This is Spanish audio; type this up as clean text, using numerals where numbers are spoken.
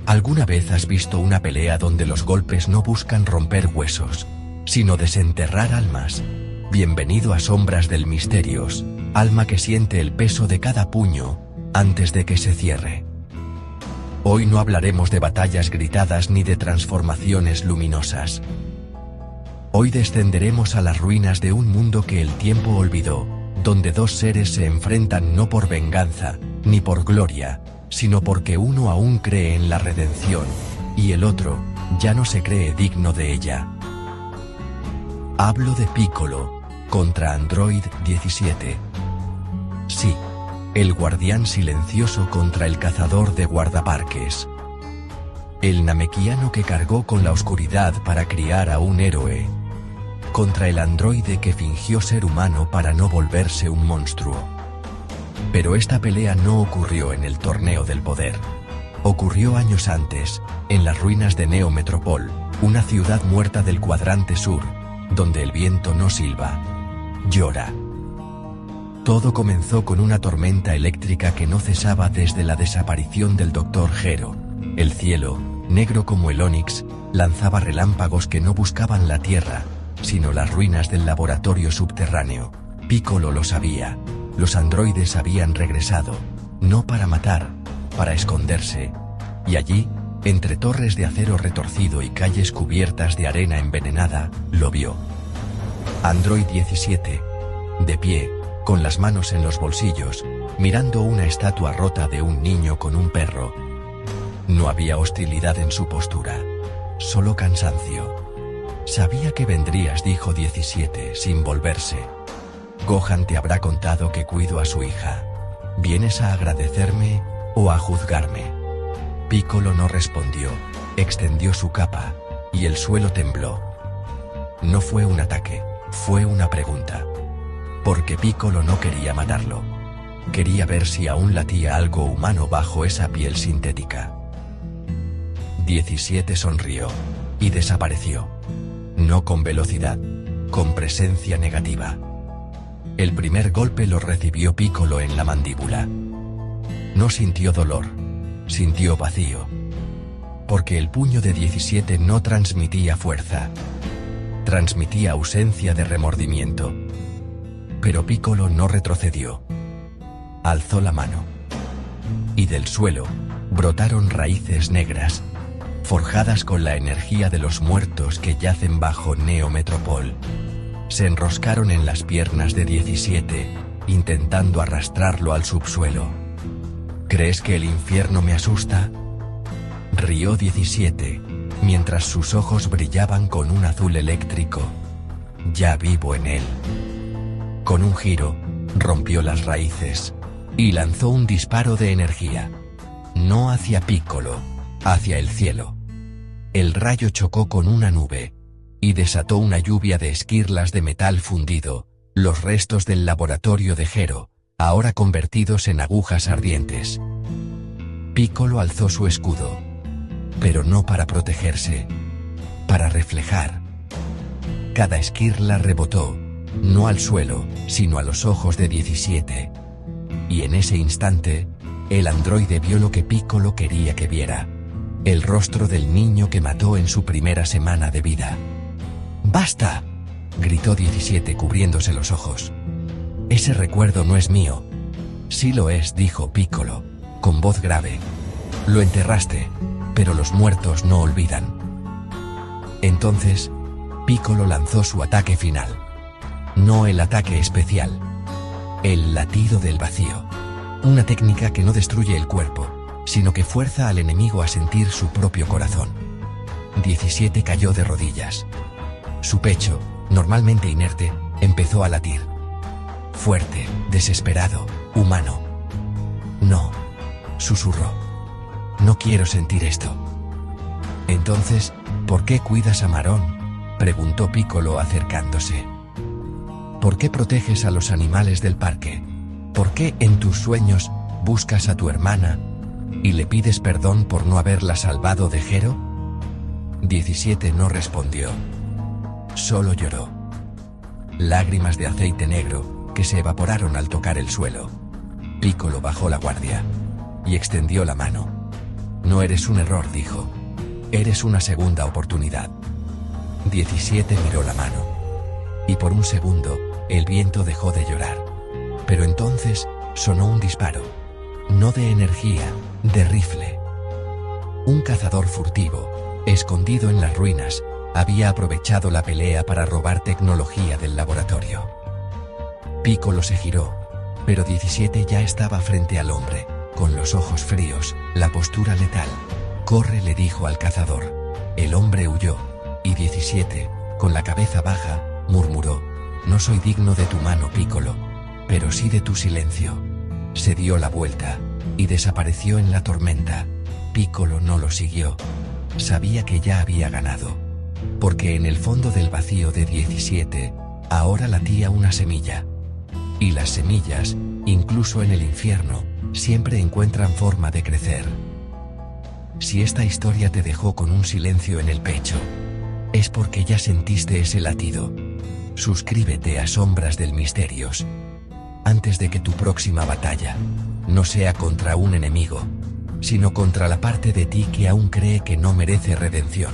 ¿Alguna vez has visto una pelea donde los golpes no buscan romper huesos, sino desenterrar almas? Bienvenido a Sombras del Misterios, alma que siente el peso de cada puño antes de que se cierre. Hoy no hablaremos de batallas gritadas ni de transformaciones luminosas. Hoy descenderemos a las ruinas de un mundo que el tiempo olvidó, donde dos seres se enfrentan no por venganza, ni por gloria, sino porque uno aún cree en la redención, y el otro ya no se cree digno de ella. Hablo de Piccolo, contra Android 17. Sí, el guardián silencioso contra el cazador de guardaparques. El namekiano que cargó con la oscuridad para criar a un héroe. Contra el androide que fingió ser humano para no volverse un monstruo. Pero esta pelea no ocurrió en el Torneo del Poder. Ocurrió años antes, en las ruinas de Neo Metropol, una ciudad muerta del cuadrante sur, donde el viento no silba, llora. Todo comenzó con una tormenta eléctrica que no cesaba desde la desaparición del Dr. Gero. El cielo, negro como el ónix, lanzaba relámpagos que no buscaban la tierra, sino las ruinas del laboratorio subterráneo. Piccolo lo sabía. Los androides habían regresado, no para matar, para esconderse. Y allí, entre torres de acero retorcido y calles cubiertas de arena envenenada, lo vio. Android 17, de pie, con las manos en los bolsillos, mirando una estatua rota de un niño con un perro. No había hostilidad en su postura, solo cansancio. Sabía que vendrías, dijo 17, sin volverse. Gohan te habrá contado que cuido a su hija. ¿Vienes a agradecerme o a juzgarme? Piccolo no respondió, extendió su capa, y el suelo tembló. No fue un ataque, fue una pregunta. Porque Piccolo no quería matarlo. Quería ver si aún latía algo humano bajo esa piel sintética. 17 sonrió, y desapareció. No con velocidad, con presencia negativa. El primer golpe lo recibió Piccolo en la mandíbula. No sintió dolor, sintió vacío. Porque el puño de 17 no transmitía fuerza. Transmitía ausencia de remordimiento. Pero Piccolo no retrocedió. Alzó la mano. Y del suelo brotaron raíces negras, forjadas con la energía de los muertos que yacen bajo Neo Metropol. Se enroscaron en las piernas de 17, intentando arrastrarlo al subsuelo. ¿Crees que el infierno me asusta? Rió 17, mientras sus ojos brillaban con un azul eléctrico. Ya vivo en él. Con un giro, rompió las raíces, y lanzó un disparo de energía. No hacia Piccolo, hacia el cielo. El rayo chocó con una nube, y desató una lluvia de esquirlas de metal fundido, los restos del laboratorio de Gero, ahora convertidos en agujas ardientes. Piccolo alzó su escudo, pero no para protegerse, para reflejar. Cada esquirla rebotó, no al suelo, sino a los ojos de 17. Y en ese instante, el androide vio lo que Piccolo quería que viera. El rostro del niño que mató en su primera semana de vida. ¡Basta!, gritó 17 cubriéndose los ojos. Ese recuerdo no es mío. Sí lo es, dijo Piccolo, con voz grave. Lo enterraste, pero los muertos no olvidan. Entonces, Piccolo lanzó su ataque final. No el ataque especial. El latido del vacío. Una técnica que no destruye el cuerpo, sino que fuerza al enemigo a sentir su propio corazón. 17 cayó de rodillas. Su pecho, normalmente inerte, empezó a latir. Fuerte, desesperado, humano. No, susurró. No quiero sentir esto. Entonces, ¿por qué cuidas a Marón?, preguntó Piccolo acercándose. ¿Por qué proteges a los animales del parque? ¿Por qué en tus sueños buscas a tu hermana y le pides perdón por no haberla salvado de Gero? 17 no respondió. Solo lloró. Lágrimas de aceite negro que se evaporaron al tocar el suelo. Piccolo bajó la guardia y extendió la mano. No eres un error, dijo. Eres una segunda oportunidad. 17 miró la mano. Y por un segundo, el viento dejó de llorar. Pero entonces, sonó un disparo. No de energía, de rifle. Un cazador furtivo, escondido en las ruinas, había aprovechado la pelea para robar tecnología del laboratorio. Piccolo se giró, pero 17 ya estaba frente al hombre, con los ojos fríos, la postura letal. «Corre», le dijo al cazador. El hombre huyó, y 17, con la cabeza baja, murmuró: «No soy digno de tu mano, Piccolo, pero sí de tu silencio». Se dio la vuelta, y desapareció en la tormenta. Piccolo no lo siguió. Sabía que ya había ganado. Porque en el fondo del vacío de 17, ahora latía una semilla. Y las semillas, incluso en el infierno, siempre encuentran forma de crecer. Si esta historia te dejó con un silencio en el pecho, es porque ya sentiste ese latido. Suscríbete a Sombras del Misterios. Antes de que tu próxima batalla no sea contra un enemigo, sino contra la parte de ti que aún cree que no merece redención.